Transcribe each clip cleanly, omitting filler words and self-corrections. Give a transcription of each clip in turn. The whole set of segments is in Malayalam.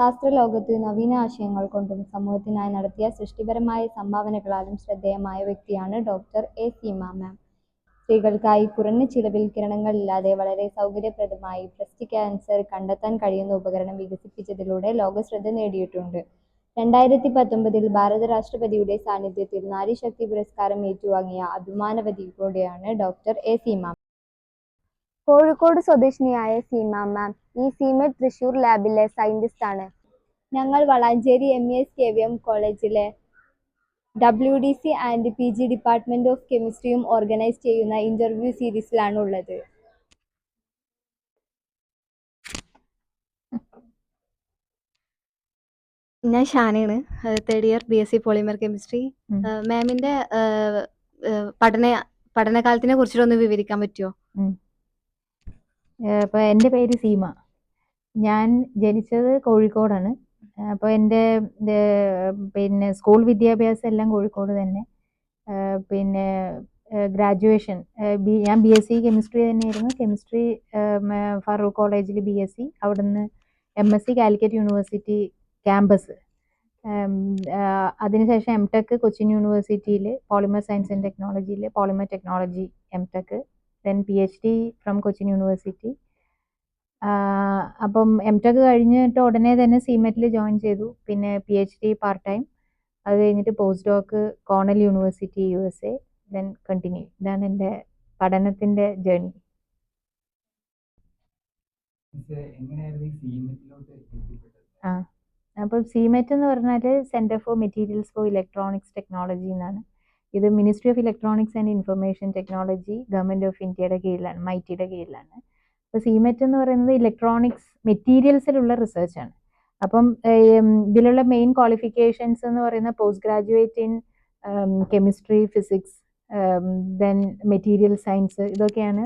ശാസ്ത്രലോകത്ത് നവീന ആശയങ്ങൾ കൊണ്ടും സമൂഹത്തിനായി നടത്തിയ സൃഷ്ടിപരമായ സംഭാവനകളാലും ശ്രദ്ധേയമായ വ്യക്തിയാണ് ഡോക്ടർ എ സീമ മാം. സ്ത്രീകൾക്കായി കുറഞ്ഞ ചിലവിൽ കിരണങ്ങളില്ലാതെ വളരെ സൗകര്യപ്രദമായി ബ്രസ്റ്റ് ക്യാൻസർ കണ്ടെത്താൻ കഴിയുന്ന ഉപകരണം വികസിപ്പിച്ചതിലൂടെ ലോകശ്രദ്ധ നേടിയിട്ടുണ്ട്. 2019 ഭാരത രാഷ്ട്രപതിയുടെ സാന്നിധ്യത്തിൽ നാരീശക്തി പുരസ്കാരം ഏറ്റുവാങ്ങിയ അഭിമാനവതി കൂടിയാണ് ഡോക്ടർ എ സീമ. കോഴിക്കോട് സ്വദേശിനിയായ സീമ മാം ഈ സീമെറ്റ് തൃശൂർ ലാബിലെ സയന്റിസ്റ്റാണ്. ഞങ്ങൾ വളാഞ്ചേരി MES കോളേജിലെ WDC and PG department of കെമിസ്ട്രിയും ഓർഗനൈസ് ചെയ്യുന്ന ഇന്റർവ്യൂ സീരീസിലാണ് ഉള്ളത്. ഞാൻ ഷാനയാണ്, third year BSc polymer chemistry. മാമിന്റെ പഠനകാലത്തിനെ കുറിച്ചിട്ടൊന്ന് വിവരിക്കാൻ പറ്റുമോ? അപ്പോൾ എൻ്റെ പേര് സീമ. ഞാൻ ജനിച്ചത് കോഴിക്കോടാണ്. അപ്പോൾ എൻ്റെ പിന്നെ സ്കൂൾ വിദ്യാഭ്യാസം എല്ലാം കോഴിക്കോട് തന്നെ. പിന്നെ ഗ്രാജുവേഷൻ ഞാൻ BSc കെമിസ്ട്രി തന്നെയായിരുന്നു. കെമിസ്ട്രി ഫറൂഖ് കോളേജിൽ BSc, അവിടുന്ന് MSc കാലിക്കറ്റ് യൂണിവേഴ്സിറ്റി ക്യാമ്പസ്. അതിനുശേഷം MTech കൊച്ചിൻ യൂണിവേഴ്സിറ്റിയിൽ പോളിമർ സയൻസ് ആൻഡ് ടെക്നോളജിയിൽ polymer technology MTech, then PhD from Cochin university. അപ്പം MTech കഴിഞ്ഞിട്ട് ഉടനെ തന്നെ സീമെറ്റിൽ ജോയിൻ ചെയ്തു. പിന്നെ PhD പാർട്ട് ടൈം, അത് കഴിഞ്ഞിട്ട് post dock Cornell university USA, then continue. ഇതാണ് എൻ്റെ പഠനത്തിൻ്റെ ജേർണി. അപ്പോൾ സീമെറ്റ് എന്ന് പറഞ്ഞാൽ centre for materials four electronics technology എന്നാണ്. ഇത് ministry of electronics and information technology, government of ഇന്ത്യയുടെ കീഴിലാണ്, MIT കീഴിലാണ്. അപ്പോൾ സീമെറ്റ് എന്ന് പറയുന്നത് ഇലക്ട്രോണിക്സ് മെറ്റീരിയൽസിലുള്ള റിസർച്ചാണ്. അപ്പം ഇതിലുള്ള മെയിൻ ക്വാളിഫിക്കേഷൻസ് എന്ന് പറയുന്ന post graduate in chemistry, physics, then material science, ഇതൊക്കെയാണ്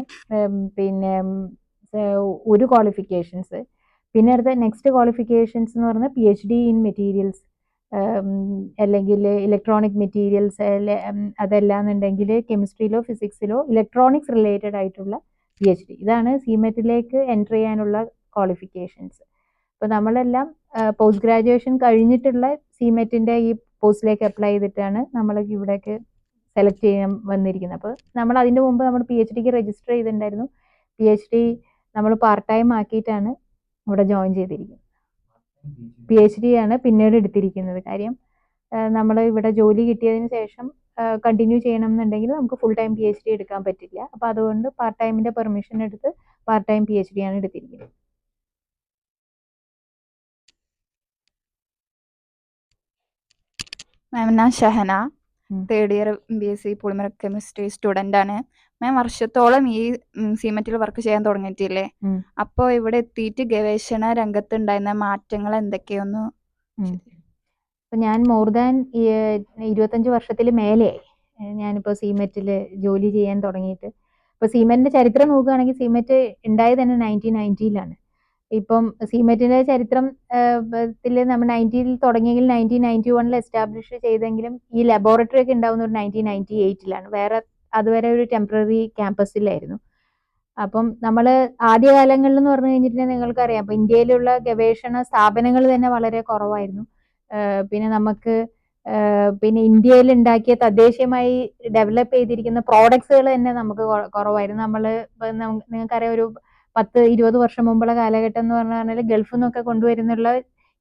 പിന്നെ ഒരു ക്വാളിഫിക്കേഷൻസ്. പിന്നെ അടുത്ത നെക്സ്റ്റ് ക്വാളിഫിക്കേഷൻസ് എന്ന് പറഞ്ഞാൽ PhD ഇൻ മെറ്റീരിയൽസ്, അല്ലെങ്കിൽ ഇലക്ട്രോണിക് മെറ്റീരിയൽസ്, അതല്ലാന്നുണ്ടെങ്കിൽ കെമിസ്ട്രിയിലോ ഫിസിക്സിലോ ഇലക്ട്രോണിക്സ് റിലേറ്റഡ് ആയിട്ടുള്ള PhD. ഇതാണ് സീമെറ്റിലേക്ക് എൻറ്റർ ചെയ്യാനുള്ള ക്വാളിഫിക്കേഷൻസ്. അപ്പോൾ നമ്മളെല്ലാം പോസ്റ്റ് ഗ്രാജുവേഷൻ കഴിഞ്ഞിട്ടുള്ള സീമെറ്റിൻ്റെ ഈ പോസ്റ്റിലേക്ക് അപ്ലൈ ചെയ്തിട്ടാണ് നമ്മൾ ഇവിടേക്ക് സെലക്ട് ചെയ്യാൻ വന്നിരിക്കുന്നത്. അപ്പോൾ നമ്മൾ അതിൻ്റെ മുമ്പ് നമ്മൾ PhDക്ക് രജിസ്റ്റർ ചെയ്തിട്ടുണ്ടായിരുന്നു. PhD നമ്മൾ പാർട്ട് ടൈം ആക്കിയിട്ടാണ് ഇവിടെ ജോയിൻ ചെയ്തിരിക്കുന്നത്. PhD ആണ് പിന്നീട് എടുത്തിരിക്കുന്നത്. കാര്യം നമ്മൾ ഇവിടെ ജോലി കിട്ടിയതിന് ശേഷം കണ്ടിന്യൂ ചെയ്യണം എന്നുണ്ടെങ്കിൽ നമുക്ക് ഫുൾ ടൈം PhD എടുക്കാൻ പറ്റില്ല. അപ്പോൾ അതുകൊണ്ട് പാർട്ട് ടൈമിൻ്റെ പെർമിഷൻ എടുത്ത് പാർട്ട് ടൈം PhD ആണ് എടുത്തിരിക്കുന്നത്. മാം, ഞാൻ Shahana, third year BSc polymer chemistry student ആണ്. മാം വർഷത്തോളം ഈ സീമെറ്റിൽ വർക്ക് ചെയ്യാൻ തുടങ്ങിയിട്ടില്ലേ? അപ്പോൾ ഇവിടെ എത്തിയിട്ട് ഗവേഷണ രംഗത്ത് ഉണ്ടായിരുന്ന മാറ്റങ്ങൾ എന്തൊക്കെയൊന്നു? അപ്പോൾ ഞാൻ മോർ ദാൻ 25 വർഷത്തിൽ മേലെയായി ഞാനിപ്പോൾ സീമെറ്റിൽ ജോലി ചെയ്യാൻ തുടങ്ങിയിട്ട്. ഇപ്പോൾ സീമെറ്റിൻ്റെ ചരിത്രം നോക്കുകയാണെങ്കിൽ സീമെറ്റ് ഉണ്ടായത് തന്നെ 1990-ലാണ്. ഇപ്പം സീമെറ്റിൻ്റെ ചരിത്രം നമ്മൾ 90-ൽ തുടങ്ങിയെങ്കിൽ 1991-ൽ എസ്റ്റാബ്ലിഷ് ചെയ്തെങ്കിലും ഈ ലബോറട്ടറി ഒക്കെ ഉണ്ടാവുന്ന ഒരു 1998-ലാണ്. വേറെ അതുവരെ ഒരു ടെമ്പററി ക്യാമ്പസിലായിരുന്നു. അപ്പം നമ്മൾ ആദ്യകാലങ്ങളിൽ എന്ന് പറഞ്ഞു കഴിഞ്ഞിട്ടുണ്ടെങ്കിൽ നിങ്ങൾക്കറിയാം, അപ്പം ഇന്ത്യയിലുള്ള ഗവേഷണ സ്ഥാപനങ്ങൾ തന്നെ വളരെ കുറവായിരുന്നു. പിന്നെ നമുക്ക് പിന്നെ ഇന്ത്യയിൽ ഉണ്ടാക്കിയ തദ്ദേശീയമായി ഡെവലപ്പ് ചെയ്തിരിക്കുന്ന പ്രോഡക്ട്സുകൾ തന്നെ നമുക്ക് കുറവായിരുന്നു. നമ്മൾ നിങ്ങൾക്കറിയാം, ഒരു 10-20 വർഷം മുമ്പുള്ള കാലഘട്ടം എന്ന് പറഞ്ഞാൽ ഗൾഫിൽ നിന്നൊക്കെ കൊണ്ടുവരുന്നുള്ള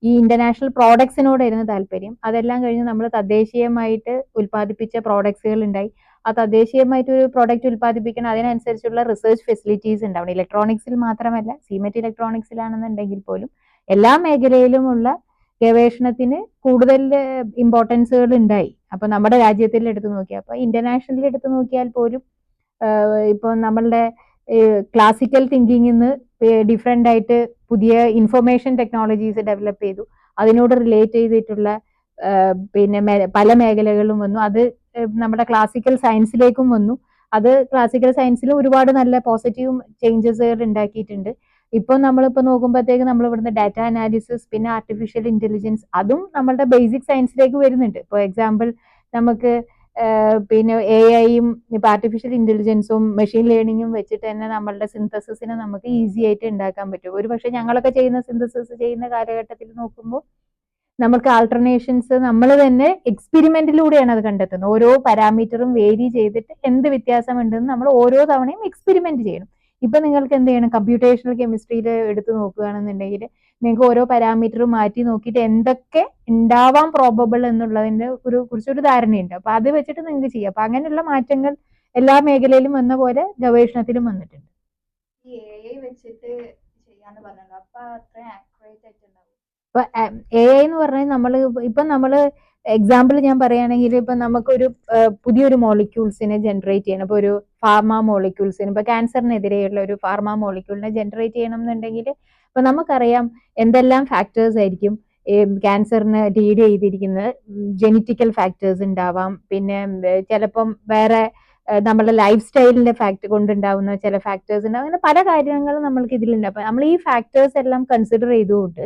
ഈ ഇന്റർനാഷണൽ പ്രോഡക്ട്സിനോടായിരുന്നു താല്പര്യം. അതെല്ലാം കഴിഞ്ഞ് നമ്മൾ തദ്ദേശീയമായിട്ട് ഉൽപ്പാദിപ്പിച്ച പ്രോഡക്ട്സുകൾ ഉണ്ടായി. ആ തദ്ദേശീയമായിട്ട് ഒരു പ്രോഡക്റ്റ് ഉൽപ്പാദിപ്പിക്കണം, അതിനനുസരിച്ചുള്ള റിസർച്ച് ഫെസിലിറ്റീസ് ഉണ്ടാവണം. ഇലക്ട്രോണിക്സിൽ മാത്രമല്ല, സീമെറ്റ് ഇലക്ട്രോണിക്സിലാണെന്നുണ്ടെങ്കിൽ പോലും എല്ലാ മേഖലയിലുമുള്ള ഗവേഷണത്തിന് കൂടുതൽ ഇമ്പോർട്ടൻസുകൾ ഉണ്ടായി. അപ്പോൾ നമ്മുടെ രാജ്യത്തിൽ എടുത്തു നോക്കിയാൽ, അപ്പോൾ ഇന്റർനാഷണലിൽ എടുത്തു നോക്കിയാൽ പോലും ഇപ്പോൾ നമ്മളുടെ ക്ലാസിക്കൽ തിങ്കിങ്ങിൽ നിന്ന് ഡിഫറെൻ്റ് ആയിട്ട് പുതിയ ഇൻഫർമേഷൻ ടെക്നോളജീസ് ഡെവലപ്പ് ചെയ്തു. അതിനോട് റിലേറ്റ് ചെയ്തിട്ടുള്ള പിന്നെ പല മേഖലകളും വന്നു. അത് നമ്മുടെ ക്ലാസിക്കൽ സയൻസിലേക്കും വന്നു. അത് ക്ലാസിക്കൽ സയൻസിൽ ഒരുപാട് നല്ല പോസിറ്റീവ് ചേഞ്ചസുകൾ ഉണ്ടാക്കിയിട്ടുണ്ട്. ഇപ്പം നമ്മളിപ്പോൾ നോക്കുമ്പോഴത്തേക്ക് നമ്മൾ ഇവിടുന്ന് ഡാറ്റ അനാലിസിസ്, പിന്നെ ആർട്ടിഫിഷ്യൽ ഇന്റലിജൻസ്, അതും നമ്മളുടെ ബേസിക് സയൻസിലേക്ക് വരുന്നുണ്ട്. ഫോർ എക്സാമ്പിൾ, നമുക്ക് പിന്നെ എ ഐയും ഇപ്പൊ ആർട്ടിഫിഷ്യൽ ഇന്റലിജൻസും മെഷീൻ ലേണിംഗും വെച്ചിട്ട് തന്നെ നമ്മളുടെ സിന്തസിസിനെ നമുക്ക് ഈസി ആയിട്ട് ഉണ്ടാക്കാൻ പറ്റും. ഒരു പക്ഷെ ഞങ്ങളൊക്കെ ചെയ്യുന്ന സിന്തസിസ് ചെയ്യുന്ന കാലഘട്ടത്തിൽ നോക്കുമ്പോൾ നമുക്ക് ആൾട്ടർനേഷൻസ് നമ്മൾ തന്നെ എക്സ്പെരിമെന്റിലൂടെയാണ് അത് കണ്ടെത്തുന്നത്. ഓരോ പാരാമീറ്ററും വേരി ചെയ്തിട്ട് എന്ത് വ്യത്യാസമുണ്ടെന്ന് നമ്മൾ ഓരോ തവണയും എക്സ്പെരിമെന്റ് ചെയ്യണം. ഇപ്പൊ നിങ്ങൾക്ക് എന്ത് ചെയ്യണം, കമ്പ്യൂട്ടേഷണൽ കെമിസ്ട്രിയിൽ എടുത്ത് നോക്കുകയാണെന്നുണ്ടെങ്കിൽ നിങ്ങൾക്ക് ഓരോ പാരാമീറ്ററും മാറ്റി നോക്കിയിട്ട് എന്തൊക്കെ ഉണ്ടാവാൻ പ്രോബബിൾ എന്നുള്ളതിന്റെ കുറിച്ചൊരു ധാരണയുണ്ട്. അപ്പൊ അത് വെച്ചിട്ട് നിങ്ങൾക്ക് ചെയ്യാം. അപ്പൊ അങ്ങനെയുള്ള മാറ്റങ്ങൾ എല്ലാ മേഖലയിലും വന്ന പോലെ ഗവേഷണത്തിലും വന്നിട്ടുണ്ട്. ഈ AI വെച്ചിട്ട് ചെയ്യാന്ന് പറഞ്ഞല്ലോ, അപ്പൊ അത്ര ആക്യുറേറ്റ് ആയിട്ടുണ്ടാവും? ഇപ്പൊ എ ഐ എന്ന് പറഞ്ഞാൽ നമ്മള് എക്സാമ്പിൾ ഞാൻ പറയുകയാണെങ്കിൽ ഇപ്പൊ നമുക്കൊരു പുതിയൊരു മോളിക്യൂൾസിനെ ജനറേറ്റ് ചെയ്യണം. ഇപ്പൊ ഒരു ഫാർമ മോളിക്യൂൾസിന്, ഇപ്പൊ ക്യാൻസറിനെതിരെയുള്ള ഒരു ഫാർമ മോളിക്യൂളിനെ ജനറേറ്റ് ചെയ്യണം എന്നുണ്ടെങ്കിൽ ഇപ്പൊ നമുക്കറിയാം എന്തെല്ലാം ഫാക്ടേഴ്സ് ആയിരിക്കും ക്യാൻസറിന് ലീഡ് ചെയ്തിരിക്കുന്നത്. ജെനറ്റിക്കൽ ഫാക്ടേഴ്സ് ഉണ്ടാവാം, പിന്നെ ചിലപ്പം വേറെ നമ്മുടെ ലൈഫ് സ്റ്റൈലിന്റെ ഫാക്ട് കൊണ്ടുണ്ടാവുന്ന ചില ഫാക്ടേഴ്സ് ഉണ്ടാവും. അങ്ങനെ പല കാര്യങ്ങളും നമ്മൾക്ക് ഇതിലുണ്ട്. അപ്പൊ നമ്മൾ ഈ ഫാക്ടേഴ്സ് എല്ലാം കൺസിഡർ ചെയ്തുകൊണ്ട്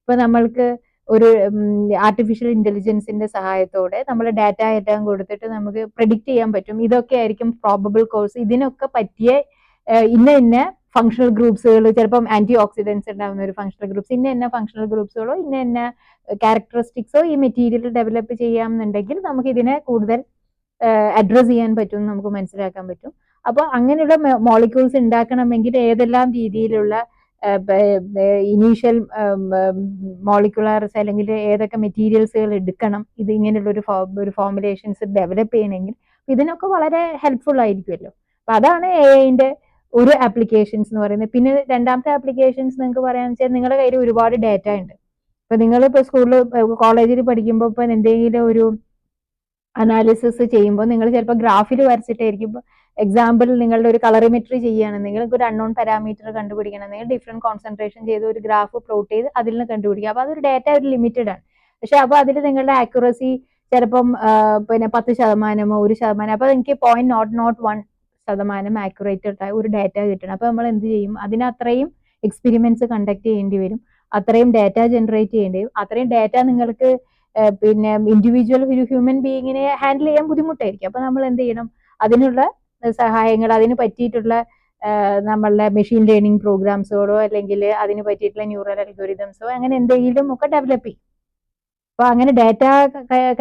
ഇപ്പൊ നമ്മൾക്ക് ഒരു ആർട്ടിഫിഷ്യൽ ഇന്റലിജൻസിന്റെ സഹായത്തോടെ നമ്മൾ ഡാറ്റ എല്ലാം കൊടുത്തിട്ട് നമുക്ക് പ്രെഡിക്റ്റ് ചെയ്യാൻ പറ്റും ഇതൊക്കെ ആയിരിക്കും പ്രോബബിൾ കോഴ്സ്, ഇതിനൊക്കെ പറ്റിയ ഇന്ന ഫങ്ഷണൽ ഗ്രൂപ്പ്സുകൾ, ചിലപ്പം ആന്റി ഓക്സിഡൻസ് ഉണ്ടാവുന്ന ഒരു ഫങ്ഷണൽ ഗ്രൂപ്പ്സ്, ഇന്ന ഫങ്ഷണൽ ഗ്രൂപ്പ്സുകളോ ഇന്ന ക്യാരക്ടറിസ്റ്റിക്സോ ഈ മെറ്റീരിയൽ ഡെവലപ്പ് ചെയ്യാമെന്നുണ്ടെങ്കിൽ നമുക്ക് ഇതിനെ കൂടുതൽ അഡ്രസ് ചെയ്യാൻ പറ്റും, നമുക്ക് മനസ്സിലാക്കാൻ പറ്റും. അപ്പോൾ അങ്ങനെയുള്ള മോളിക്യൂൾസ് ഉണ്ടാക്കണമെങ്കിൽ ഏതെല്ലാം രീതിയിലുള്ള ഇനീഷ്യൽ മോളിക്കുലാർസ് അല്ലെങ്കിൽ ഏതൊക്കെ മെറ്റീരിയൽസുകൾ എടുക്കണം, ഇത് ഇങ്ങനെയുള്ള ഒരു ഫോർമുലേഷൻസ് ഡെവലപ്പ് ചെയ്യണമെങ്കിൽ ഇതിനൊക്കെ വളരെ ഹെൽപ്ഫുൾ ആയിരിക്കുമല്ലോ. അപ്പൊ അതാണ് AI ഒരു ആപ്ലിക്കേഷൻസ് എന്ന് പറയുന്നത്. പിന്നെ രണ്ടാമത്തെ ആപ്ലിക്കേഷൻസ് നിങ്ങൾക്ക് പറയാന്ന് വെച്ചാൽ നിങ്ങളുടെ കയ്യിൽ ഒരുപാട് ഡാറ്റ ഉണ്ട്. ഇപ്പൊ നിങ്ങളിപ്പോ സ്കൂളിൽ കോളേജിൽ പഠിക്കുമ്പോൾ ഇപ്പൊ എന്തെങ്കിലും ഒരു അനാലിസിസ് ചെയ്യുമ്പോൾ നിങ്ങൾ ചിലപ്പോൾ ഗ്രാഫിൽ വരച്ചിട്ടായിരിക്കും. എക്സാമ്പിൾ നിങ്ങളുടെ ഒരു കളറിമെട്രി ചെയ്യുകയാണെന്നെങ്കിൽ ഒരു അൺനോൺ പാരാമീറ്റർ കണ്ടുപിടിക്കണമെങ്കിൽ ഡിഫറെന്റ് കോൺസെൻട്രേഷൻ ചെയ്ത് ഒരു ഗ്രാഫ് പ്ലോട്ട് ചെയ്ത് അതിൽ നിന്ന് കണ്ടുപിടിക്കുക. അപ്പൊ അതൊരു ഡാറ്റ ഒരു ലിമിറ്റഡ് ആണ്. പക്ഷെ അപ്പൊ അതിൽ നിങ്ങളുടെ ആക്യുറസി ചിലപ്പം പിന്നെ 10%, 1%, അപ്പൊ എനിക്ക് 0.001% ആക്യുറേറ്റഡ് ആയ ഒരു ഡാറ്റ കിട്ടണം. അപ്പൊ നമ്മൾ എന്ത് ചെയ്യും, അതിനത്രയും എക്സ്പെരിമെന്റ്സ് കണ്ടക്ട് ചെയ്യേണ്ടി വരും, അത്രയും ഡാറ്റ ജനറേറ്റ് ചെയ്യേണ്ടി വരും. അത്രയും ഡാറ്റ നിങ്ങൾക്ക് പിന്നെ ഇൻഡിവിജ്വൽ ഒരു ഹ്യൂമൻ ബീയിങ്ങിനെ ഹാൻഡിൽ ചെയ്യാൻ ബുദ്ധിമുട്ടായിരിക്കും. അപ്പൊ നമ്മൾ എന്ത് ചെയ്യണം, അതിനുള്ള സഹായങ്ങൾ, അതിന് പറ്റിയിട്ടുള്ള നമ്മളുടെ മെഷീൻ ലേണിംഗ് പ്രോഗ്രാംസുകളോ അല്ലെങ്കിൽ അതിന് പറ്റിയിട്ടുള്ള ന്യൂറൽ അൽഗോരിതംസോ അങ്ങനെ എന്തെങ്കിലും ഒക്കെ ഡെവലപ്പ് ചെയ്യും. അപ്പൊ അങ്ങനെ ഡാറ്റ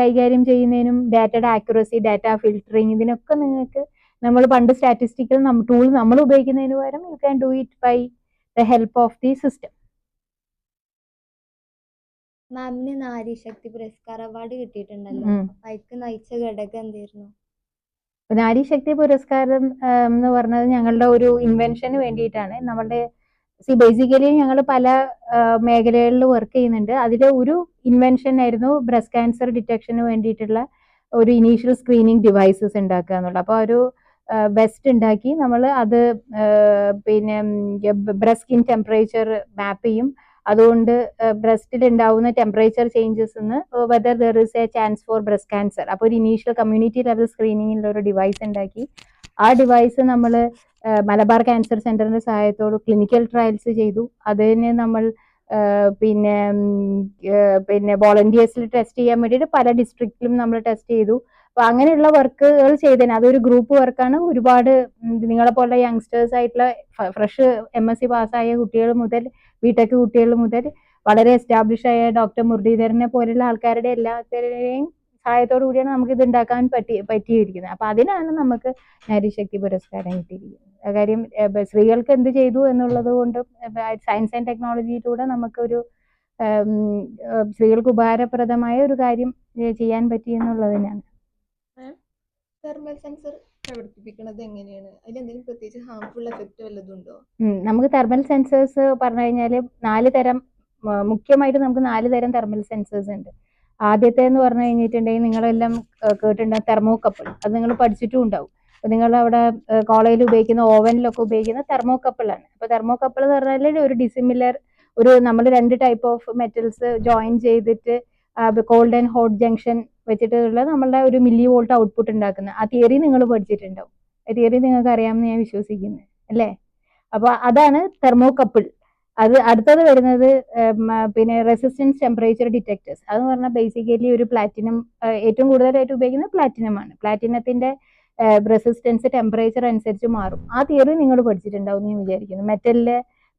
കൈകാര്യം ചെയ്യുന്നതിനും ഡാറ്റയുടെ ആക്യുറസി, ഡാറ്റ ഫിൽറ്ററിങ്, ഇതിനൊക്കെ നിങ്ങൾക്ക് നമ്മൾ പണ്ട് സ്റ്റാറ്റിസ്റ്റിക്കൽ ടൂൾ നമ്മൾ ഉപയോഗിക്കുന്നതിന് പകരം you can do it by the help of the system. മാമിന് നാരീശക്തി പുരസ്കാർ അവാർഡ് കിട്ടിയിട്ടുണ്ടല്ലോ, അപ്പൊ അതിക്ക് നയിച്ച ഘടകം എന്തായിരുന്നു? നാരീശക്തി പുരസ്കാരം എന്ന് പറഞ്ഞത് ഞങ്ങളുടെ ഒരു ഇൻവെൻഷന് വേണ്ടിയിട്ടാണ്. നമ്മളുടെ ബേസിക്കലി ഞങ്ങൾ പല മേഖലകളിൽ വർക്ക് ചെയ്യുന്നുണ്ട്. അതിലെ ഒരു ഇൻവെൻഷൻ ആയിരുന്നു ബ്രസ്റ്റ് ക്യാൻസർ ഡിറ്റക്ഷന് വേണ്ടിയിട്ടുള്ള ഒരു ഇനീഷ്യൽ സ്ക്രീനിങ് ഡിവൈസസ് ഉണ്ടാക്കുക എന്നുള്ളത്. അപ്പോൾ ഒരു ബെസ്റ്റ് ഉണ്ടാക്കി നമ്മൾ അത് പിന്നെ ബ്രസ്റ്റ് സ്കിൻ ടെമ്പറേച്ചർ മാപ്പ് ചെയ്യും. അതുകൊണ്ട് ബ്രസ്റ്റിൽ ഉണ്ടാവുന്ന temperature changes whether there is A chance for breast cancer. അപ്പോൾ ഒരു ഇനീഷ്യൽ കമ്മ്യൂണിറ്റി ലെവൽ സ്ക്രീനിങ്ങിലുള്ള ഒരു ഡിവൈസ് ഉണ്ടാക്കി. ആ ഡിവൈസ് നമ്മൾ മലബാർ ക്യാൻസർ സെന്ററിന്റെ സഹായത്തോട് ക്ലിനിക്കൽ ട്രയൽസ് ചെയ്തു. അതിന് നമ്മൾ പിന്നെ വോളണ്ടിയേഴ്സിൽ ടെസ്റ്റ് ചെയ്യാൻ വേണ്ടിയിട്ട് പല ഡിസ്ട്രിക്റ്റിലും നമ്മൾ ടെസ്റ്റ് ചെയ്തു. അപ്പൊ അങ്ങനെയുള്ള വർക്കുകൾ ചെയ്തതിന് അതൊരു ഗ്രൂപ്പ് വർക്കാണ്. ഒരുപാട് നിങ്ങളെ പോലെ യങ്സ്റ്റേഴ്സ് ആയിട്ടുള്ള ഫ്രഷ് MSc പാസ്സായ കുട്ടികൾ മുതൽ ബിടെക് കുട്ടികൾ മുതൽ വളരെ എസ്റ്റാബ്ലിഷ് ആയ ഡോക്ടർ മുരളീധരനെ പോലുള്ള ആൾക്കാരുടെ എല്ലാവരുടെയും സഹായത്തോടു കൂടിയാണ് നമുക്ക് ഇത് ഉണ്ടാക്കാൻ പറ്റിയിരിക്കുന്നത്. അപ്പൊ അതിനാണ് നമുക്ക് നാരീശക്തി പുരസ്കാരം കിട്ടിയിരിക്കുന്നത്. കാര്യം സ്ത്രീകൾക്ക് എന്ത് ചെയ്തു എന്നുള്ളത് കൊണ്ട് സയൻസ് ആൻഡ് ടെക്നോളജിയിലൂടെ നമുക്കൊരു സ്ത്രീകൾക്ക് ഉപകാരപ്രദമായ ഒരു കാര്യം ചെയ്യാൻ പറ്റി എന്നുള്ളതിനാണ്. തെർമൽ സെൻസർ പ്രവർത്തിപ്പിക്കുന്നത് എങ്ങനെയാണ്? അതിലെന്തെങ്കിലും പ്രത്യേകിച്ച് ഹാർംഫുൾ എഫക്റ്റ് വല്ലതും ഉണ്ടോ? നമുക്ക് തെർമൽ സെൻസേഴ്സ് പറഞ്ഞു കഴിഞ്ഞാൽ 4 തരം, മുഖ്യമായിട്ട് നമുക്ക് 4 തരം തെർമൽ സെൻസേഴ്സ് ഉണ്ട്. ആദ്യത്തെ എന്ന് പറഞ്ഞു കഴിഞ്ഞിട്ടുണ്ടെങ്കിൽ നിങ്ങളെല്ലാം കേട്ടിട്ടുണ്ടാവും തെർമോകപ്പിൾ. അത് നിങ്ങൾ പഠിച്ചിട്ടും ഉണ്ടാവും. അപ്പൊ നിങ്ങൾ അവിടെ കോളേജിൽ ഉപയോഗിക്കുന്ന ഓവനിലൊക്കെ ഉപയോഗിക്കുന്ന തെർമോകപ്പിളാണ്. അപ്പൊ തെർമോകപ്പിൾ എന്ന് പറഞ്ഞാൽ ഒരു ഡിസിമിലർ, നമ്മൾ 2 ടൈപ്പ് ഓഫ് മെറ്റൽസ് ജോയിൻ ചെയ്തിട്ട് കോൾഡ് ആൻഡ് ഹോട്ട് ജംഗ്ഷൻ വെച്ചിട്ടുള്ള നമ്മളുടെ ഒരു മില്ലി വോൾട്ട് ഔട്ട്പുട്ട് ഉണ്ടാക്കുന്ന ആ തിയറി നിങ്ങൾ പഠിച്ചിട്ടുണ്ടാവും. ആ തിയറി നിങ്ങൾക്ക് അറിയാമെന്ന് ഞാൻ വിശ്വസിക്കുന്നു, അല്ലേ? അപ്പൊ അതാണ് തെർമോകപ്പിൾ. അടുത്തത് വരുന്നത് പിന്നെ റെസിസ്റ്റൻസ് ടെമ്പറേച്ചർ ഡിറ്റക്ടേഴ്സ്. അതെന്ന് പറഞ്ഞാൽ ബേസിക്കലി ഒരു പ്ലാറ്റിനം, ഏറ്റവും കൂടുതലായിട്ട് ഉപയോഗിക്കുന്നത് പ്ലാറ്റിനം ആണ്. പ്ലാറ്റിനത്തിന്റെ റെസിസ്റ്റൻസ് ടെമ്പറേച്ചർ അനുസരിച്ച് മാറും. ആ തിയറി നിങ്ങൾ പഠിച്ചിട്ടുണ്ടാവും എന്ന് ഞാൻ വിചാരിക്കുന്നു.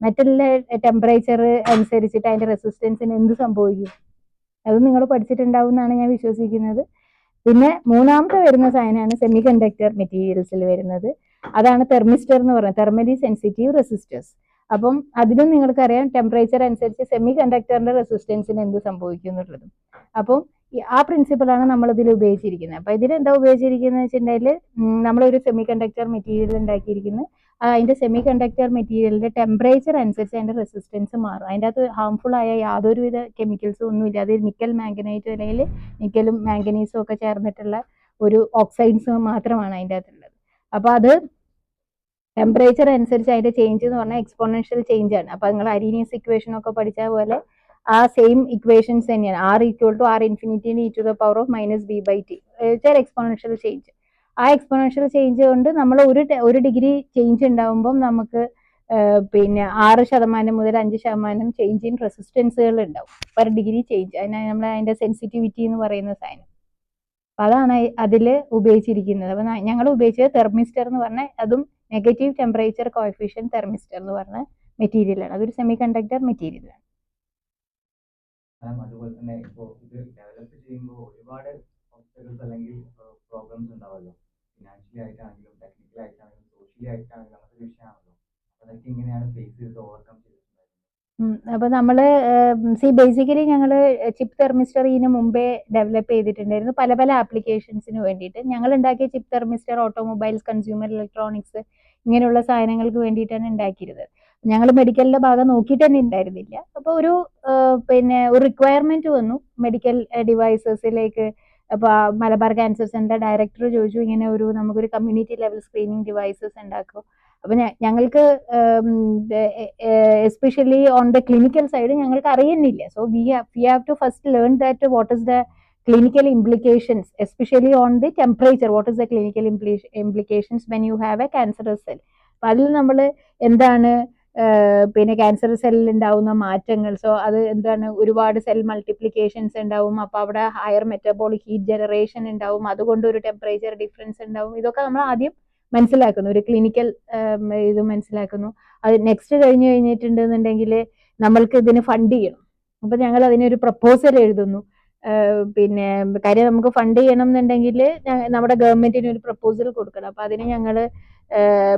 മെറ്റലിലെ ടെമ്പറേച്ചർ അനുസരിച്ചിട്ട് അതിന്റെ റെസിസ്റ്റൻസിന് എന്ത് സംഭവിക്കും, അത് നിങ്ങൾ പഠിച്ചിട്ടുണ്ടാവും എന്നാണ് ഞാൻ വിശ്വസിക്കുന്നത്. പിന്നെ മൂന്നാമത്തെ വരുന്ന സാധനമാണ് സെമി കണ്ടക്ടർ മെറ്റീരിയൽസിൽ വരുന്നത്. അതാണ് തെർമിസ്റ്റർ എന്ന് പറയുന്നത്, തെർമലി സെൻസിറ്റീവ് റെസിസ്റ്റേഴ്സ്. അപ്പം അതിലും നിങ്ങൾക്കറിയാം ടെമ്പറേച്ചർ അനുസരിച്ച് സെമി കണ്ടക്ടറിന്റെ റെസിസ്റ്റൻസിന് എന്ത് സംഭവിക്കും എന്നുള്ളത്. അപ്പം ആ പ്രിൻസിപ്പിളാണ് നമ്മൾ ഇതിൽ ഉപയോഗിച്ചിരിക്കുന്നത്. അപ്പൊ ഇതിൽ എന്താ ഉപയോഗിച്ചിരിക്കുന്നത് വെച്ചിട്ടുണ്ടെങ്കിൽ നമ്മളൊരു സെമി കണ്ടക്ടർ മെറ്റീരിയൽ ഉണ്ടാക്കിയിരിക്കുന്നത്. അതിന്റെ സെമി കണ്ടക്ടർ മെറ്റീരിയലിന്റെ ടെമ്പറേച്ചർ അനുസരിച്ച് അതിന്റെ റെസിസ്റ്റൻസ് മാറും. അതിൻ്റെ അകത്ത് ഹാംഫുൾ ആയ യാതൊരുവിധ കെമിക്കൽസും ഒന്നുമില്ല. അത് നിക്കൽ മാംഗനൈറ്റ് അല്ലെങ്കിൽ നിക്കലും മാംഗനീസും ഒക്കെ ചേർന്നിട്ടുള്ള ഒരു ഓക്സൈഡ്സ് മാത്രമാണ് അതിൻ്റെ അകത്തുള്ളത്. അപ്പൊ അത് ടെമ്പറേച്ചർ അനുസരിച്ച് അതിന്റെ ചേഞ്ച് എന്ന് പറഞ്ഞാൽ എക്സ്പോണൻഷ്യൽ ചേഞ്ച് ആണ്. അപ്പൊ നിങ്ങൾ അരീനിയസ് ഇക്വേഷൻ ഒക്കെ പഠിച്ച പോലെ ആ സെയിം ഇക്വേഷൻസ് തന്നെയാണ്. R = R ∞ e⁻⁻b/t exponential change. ആ എക്സ്പോണൻഷ്യൽ ചേഞ്ച് കൊണ്ട് നമ്മൾ ഒരു ഡിഗ്രി ചേഞ്ച് ഉണ്ടാവുമ്പം നമുക്ക് പിന്നെ 6% മുതൽ 5% ചേഞ്ച് ഇൻ റെസിസ്റ്റൻസുകൾ ഉണ്ടാവും പെർ ഡിഗ്രി ചേഞ്ച്. നമ്മൾ അതിന്റെ സെൻസിറ്റിവിറ്റി എന്ന് പറയുന്ന സാധനം. അപ്പൊ അതാണ് അതിൽ ഉപയോഗിച്ചിരിക്കുന്നത്. അപ്പൊ ഞങ്ങൾ ഉപയോഗിച്ചത് തെർമിസ്റ്റർ എന്ന് പറഞ്ഞാൽ അതും നെഗറ്റീവ് ടെമ്പറേച്ചർ കോഎഫിഷ്യന്റ് തെർമിസ്റ്റർ എന്ന് പറഞ്ഞ മെറ്റീരിയലാണ്. അതൊരു സെമി കണ്ടക്ടർ മെറ്റീരിയലാണ്. അതുപോലെ തന്നെ ഇപ്പോൾ ഇത് ഡെവലപ്പ് ചെയ്യുമ്പോൾ ഒരുപാട് ഒബ്സ്റ്റക്കിൾസ് അല്ലെങ്കിൽ പ്രോബ്ലംസ് ഉണ്ടാവുമല്ലോ. ഫിനാൻഷ്യലി ആയിട്ടാണെങ്കിലും ടെക്നിക്കൽ ആയിട്ടാണെങ്കിലും സോഷ്യലി ആയിട്ടാണെങ്കിലും അങ്ങനത്തെ വിഷയമാണല്ലോ. അതൊക്കെ എങ്ങനെയാണ് ഫേസ് ചെയ്ത് ഓവർകം ചെയ്തിട്ടുണ്ടായിരുന്നത്? അപ്പൊ നമ്മള് ബേസിക്കലി ഞങ്ങള് ചിപ്പ് തെർമിസ്റ്റർ ഇതിന് മുമ്പേ ഡെവലപ്പ് ചെയ്തിട്ടുണ്ടായിരുന്നു പല പല ആപ്ലിക്കേഷൻസിന് വേണ്ടിയിട്ട്. ഞങ്ങൾ ഉണ്ടാക്കിയ chip thermistor automobiles, consumer electronics ഇങ്ങനെയുള്ള സാധനങ്ങൾക്ക് വേണ്ടിയിട്ടാണ് ഉണ്ടാക്കിയിരുന്നത്. ഞങ്ങൾ മെഡിക്കലിന്റെ ഭാഗം നോക്കിയിട്ട് തന്നെ ഉണ്ടായിരുന്നില്ല. അപ്പൊ ഒരു ഒരു റിക്വയർമെന്റ് വന്നു മെഡിക്കൽ ഡിവൈസസിലേക്ക്. അപ്പൊ മലബാർ ക്യാൻസർ സെന്റർ ഡയറക്ടർ ചോദിച്ചു, ഇങ്ങനെ നമുക്കൊരു കമ്മ്യൂണിറ്റി ലെവൽ സ്ക്രീനിങ് ഡിവൈസസ് ഉണ്ടാക്കും. അപ്പൊ ഞങ്ങൾക്ക് especially on the clinical side ഞങ്ങൾക്ക് അറിയുന്നില്ല. So we have to first learn that what is the clinical implications, especially on the temperature. What is the clinical implications when you have a cancerous cell? അപ്പൊ അതിൽ നമ്മൾ എന്താണ് പിന്നെ ക്യാൻസർ സെല്ലിൽ ഉണ്ടാവുന്ന മാറ്റങ്ങൾ, സോ അത് എന്താണ്, ഒരുപാട് സെൽ മൾട്ടിപ്ലിക്കേഷൻസ് ഉണ്ടാവും. അപ്പൊ അവിടെ ഹയർ മെറ്റബോളിക് ഹീറ്റ് ജനറേഷൻ ഉണ്ടാവും, അതുകൊണ്ട് ഒരു ടെമ്പറേച്ചർ ഡിഫറൻസ് ഉണ്ടാവും. ഇതൊക്കെ നമ്മൾ ആദ്യം മനസ്സിലാക്കുന്നു, ഒരു ക്ലിനിക്കൽ ഇത് മനസ്സിലാക്കുന്നു. അത് നെക്സ്റ്റ് കഴിഞ്ഞിട്ടുണ്ടെന്നുണ്ടെങ്കിൽ നമ്മൾക്ക് ഇതിന് ഫണ്ട് ചെയ്യണം. അപ്പൊ ഞങ്ങൾ അതിനൊരു പ്രപ്പോസൽ എഴുതുന്നു. പിന്നെ കാര്യം നമുക്ക് ഫണ്ട് ചെയ്യണം എന്നുണ്ടെങ്കിൽ നമ്മുടെ ഗവൺമെന്റിന് ഒരു പ്രപ്പോസൽ കൊടുക്കണം. അപ്പൊ അതിന് ഞങ്ങള്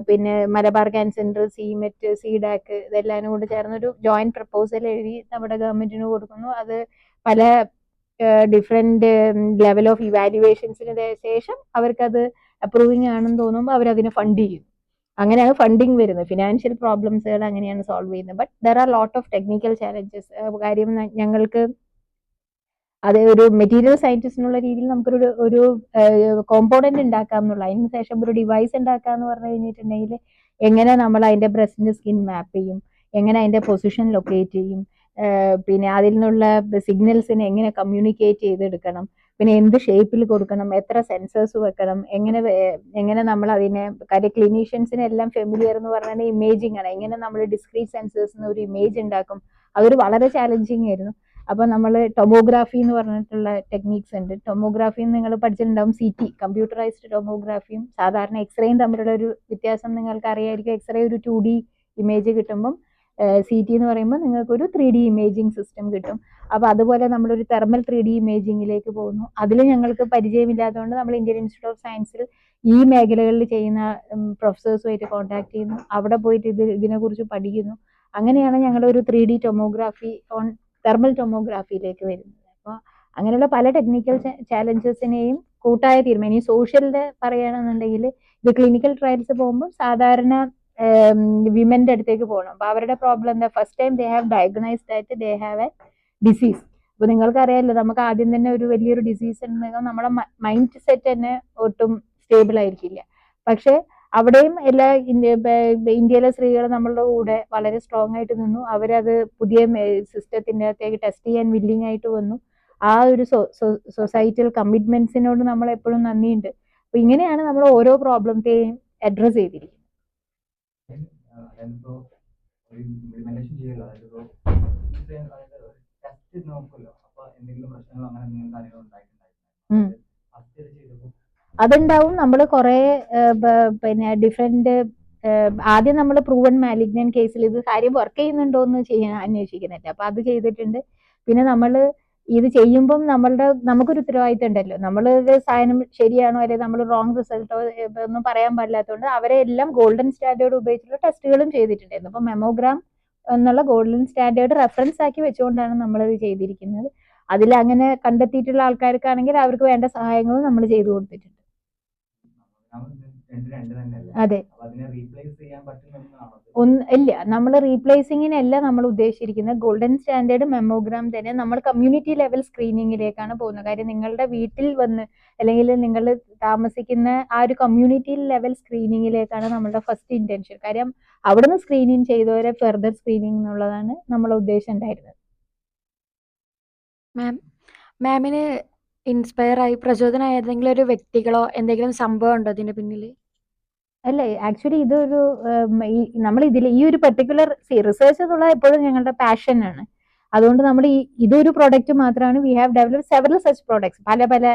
പിന്നെ മലബാർ ക്യാൻസർ സെന്റർ, സിമെറ്റ്, സിഡാക് ഇതെല്ലാവരും കൂടി ചേർന്നൊരു ജോയിന്റ് പ്രപ്പോസൽ എഴുതി നമ്മുടെ ഗവൺമെന്റിന് കൊടുക്കുന്നു. അത് പല ഡിഫറെന്റ് ലെവൽ ഓഫ് ഇവാലുവേഷൻസിന് ശേഷം അവർക്കത് അപ്രൂവിങ് ആണെന്ന് തോന്നുമ്പോൾ അവരതിന് ഫണ്ട് ചെയ്യും. അങ്ങനെയാണ് ഫണ്ടിങ് വരുന്നത്. ഫിനാൻഷ്യൽ പ്രോബ്ലംസുകൾ അങ്ങനെയാണ് സോൾവ് ചെയ്യുന്നത്. But there are lot of technical challenges. കാര്യം ഞങ്ങൾക്ക് അത് ഒരു മെറ്റീരിയൽ സയന്റിസ്റ്റിനുള്ള രീതിയിൽ നമുക്കൊരു കോമ്പോണന്റ് ഉണ്ടാക്കാം എന്നുള്ള, അതിന് ശേഷം ഒരു ഡിവൈസ് ഉണ്ടാക്കുക എന്ന് പറഞ്ഞു കഴിഞ്ഞിട്ടുണ്ടെങ്കിൽ എങ്ങനെ നമ്മൾ അതിന്റെ ബ്രസ്റ്റിന്റെ സ്കിൻ മാപ്പ് ചെയ്യും, എങ്ങനെ അതിന്റെ പൊസിഷൻ ലൊക്കേറ്റ് ചെയ്യും, പിന്നെ അതിൽ നിന്നുള്ള സിഗ്നൽസിനെ എങ്ങനെ കമ്മ്യൂണിക്കേറ്റ് ചെയ്തെടുക്കണം, പിന്നെ എന്ത് ഷേപ്പിൽ കൊടുക്കണം, എത്ര സെൻസേഴ്സ് വെക്കണം, എങ്ങനെ നമ്മൾ അതിനെ, കാര്യം ക്ലിനീഷ്യൻസിന് എല്ലാം ഫെമിലിയർ എന്ന് പറഞ്ഞാൽ ഇമേജിങ് ആണ്. എങ്ങനെ നമ്മൾ ഡിസ്ക്രീറ്റ് സെൻസേഴ്സിന് ഒരു ഇമേജ് ഉണ്ടാക്കും, അതൊരു വളരെ ചാലഞ്ചിങ് ആയിരുന്നു. അപ്പൊ നമ്മൾ ടൊമോഗ്രാഫി എന്ന് പറഞ്ഞിട്ടുള്ള ടെക്നീക്സ് ഉണ്ട്. ടൊമോഗ്രാഫി നിങ്ങൾ പഠിച്ചിട്ടുണ്ടാവും. CT, കമ്പ്യൂട്ടറൈസ്ഡ് ടൊമോഗ്രാഫിയും സാധാരണ എക്സ്റേയും തമ്മിലുള്ള ഒരു വ്യത്യാസം നിങ്ങൾക്ക് അറിയായിരിക്കും. എക്സ്റേ ഒരു 2D ഇമേജ് കിട്ടുമ്പം CT എന്ന് പറയുമ്പോൾ നിങ്ങൾക്ക് ഒരു 3D ഇമേജിംഗ് സിസ്റ്റം കിട്ടും. അപ്പൊ അതുപോലെ നമ്മളൊരു തെർമൽ 3D ഇമേജിങ്ങിലേക്ക് പോകുന്നു. അതിൽ ഞങ്ങൾക്ക് പരിചയമില്ലാത്തതുകൊണ്ട് നമ്മൾ ഇന്ത്യൻ ഇൻസ്റ്റിറ്റ്യൂട്ട് ഓഫ് സയൻസിൽ ഈ മേഖലകളിൽ ചെയ്യുന്ന പ്രൊഫസേഴ്സുമായിട്ട് കോൺടാക്ട് ചെയ്യുന്നു. അവിടെ പോയിട്ട് ഇതിനെക്കുറിച്ച് പഠിക്കുന്നു. അങ്ങനെയാണ് ഞങ്ങളൊരു 3D ടൊമോഗ്രാഫി ഓൺ തെർമൽ ടൊമോഗ്രാഫിയിലേക്ക് വരുന്നത്. അപ്പോൾ അങ്ങനെയുള്ള പല ടെക്നിക്കൽ ചാലഞ്ചസിനെയും കൂട്ടായ തീരുമാനം. ഈ സോഷ്യലിന്റെ പറയുകയാണെന്നുണ്ടെങ്കിൽ ഇത് ക്ലിനിക്കൽ ട്രയൽസ് പോകുമ്പോൾ സാധാരണ വിമന്റെ അടുത്തേക്ക് പോകണം. അപ്പൊ അവരുടെ പ്രോബ്ലം എന്താ, first time they have diagnosed that they have a disease. അപ്പൊ നിങ്ങൾക്കറിയാമല്ലോ, നമുക്ക് ആദ്യം തന്നെ ഒരു വലിയൊരു ഡിസീസ് ഉണ്ടെങ്കിൽ നമ്മുടെ മൈൻഡ് സെറ്റ് തന്നെ ഒട്ടും സ്റ്റേബിൾ ആയിരിക്കില്ല. പക്ഷെ അവിടെയും എല്ലാ ഇന്ത്യയിലെ സ്ത്രീകൾ നമ്മളുടെ കൂടെ വളരെ സ്ട്രോങ് ആയിട്ട് നിന്നു. അവരത് പുതിയ സിസ്റ്റത്തിന്റെ അകത്തേക്ക് ടെസ്റ്റ് ചെയ്യാൻ വില്ലിങ് ആയിട്ട് വന്നു. ആ ഒരു സൊസൈറ്റൽ കമ്മിറ്റ്മെന്റ്സിനോട് നമ്മൾ എപ്പോഴും നന്ദിയുണ്ട്. അപ്പൊ ഇങ്ങനെയാണ് നമ്മൾ ഓരോ പ്രോബ്ലത്തെയും അഡ്രസ് ചെയ്തിരിക്കുന്നത്. ഒരു ഇംപ്ലിമെന്റേഷൻ ചെയ്യുമല്ലോ, അതായത് ഇപ്പോൾ ടെസ്റ്റ് നോക്കുമല്ലോ, അപ്പൊ എന്തെങ്കിലും പ്രശ്നങ്ങളോ അങ്ങനെ എന്തെങ്കിലും കാര്യങ്ങൾ ഉണ്ടായിട്ടുണ്ടായിരുന്നു ഫസ്റ്റ് ഇത് ചെയ്തപ്പോൾ? അതുണ്ടാവും. നമ്മൾ കുറേ പിന്നെ ഡിഫറെന്റ് ആദ്യം നമ്മൾ പ്രൂവൺ മാലിഗ്നൻ കേസിൽ ഇത് കാര്യം വർക്ക് ചെയ്യുന്നുണ്ടോ എന്ന് ചെയ്യാൻ അന്വേഷിക്കുന്നില്ല. അപ്പൊ അത് ചെയ്തിട്ടുണ്ട്. പിന്നെ നമ്മൾ ഇത് ചെയ്യുമ്പം നമുക്കൊരു ഉത്തരവാദിത്തം ഉണ്ടല്ലോ, നമ്മൾ ഇത് സാധനം ശരിയാണോ അല്ലെങ്കിൽ നമ്മൾ റോങ് റിസൾട്ടോ ഒന്നും പറയാൻ പാടില്ലാത്തതുകൊണ്ട് അവരെ എല്ലാം ഗോൾഡൻ സ്റ്റാൻഡേർഡ് ഉപയോഗിച്ചുള്ള ടെസ്റ്റുകളും ചെയ്തിട്ടുണ്ടായിരുന്നു. അപ്പൊ മെമോഗ്രാം എന്നുള്ള ഗോൾഡൻ സ്റ്റാൻഡേർഡ് റെഫറൻസ് ആക്കി വെച്ചുകൊണ്ടാണ് നമ്മളിത് ചെയ്തിരിക്കുന്നത്. അതിൽ അങ്ങനെ കണ്ടെത്തിയിട്ടുള്ള ആൾക്കാർക്കാണെങ്കിൽ അവർക്ക് വേണ്ട സഹായങ്ങളും നമ്മൾ ചെയ്തു കൊടുത്തിട്ടുണ്ട്. അതെ, ഇല്ല, നമ്മൾ റീപ്ലേസിങ്ങിനല്ല നമ്മൾ ഉദ്ദേശിച്ചിരിക്കുന്നത്. ഗോൾഡൻ സ്റ്റാൻഡേർഡ് മെമ്മോഗ്രാം തന്നെ നമ്മൾ കമ്മ്യൂണിറ്റി ലെവൽ സ്ക്രീനിങ്ങിലേക്കാണ് പോകുന്നത്. കാര്യം നിങ്ങളുടെ വീട്ടിൽ വന്ന് അല്ലെങ്കിൽ നിങ്ങൾ താമസിക്കുന്ന ആ ഒരു കമ്മ്യൂണിറ്റി ലെവൽ സ്ക്രീനിങ്ങിലേക്കാണ് നമ്മളുടെ ഫസ്റ്റ് ഇന്റൻഷൻ. കാര്യം അവിടുന്ന് സ്ക്രീനിങ് ചെയ്തവരെ ഫെർദർ സ്ക്രീനിങ് എന്നുള്ളതാണ് നമ്മളെ ഉദ്ദേശം ഉണ്ടായിരുന്നത്. മാമിന് ഇൻസ്പയർ ആയി പ്രചോദനമായ ഏതെങ്കിലും ഒരു വ്യക്തികളോ എന്തെങ്കിലും സംഭവം ഉണ്ടോ ഇതിന്റെ പിന്നിൽ? അല്ല, ആക്ച്വലി ഇതൊരു നമ്മൾ ഇതിൽ ഈ ഒരു പെർട്ടിക്കുലർ റിസർച്ച് എന്നുള്ളത് എപ്പോഴും ഞങ്ങളുടെ പാഷനാണ്. അതുകൊണ്ട് നമ്മൾ ഇതൊരു പ്രോഡക്റ്റ് മാത്രമാണ്. We have developed several such products. പല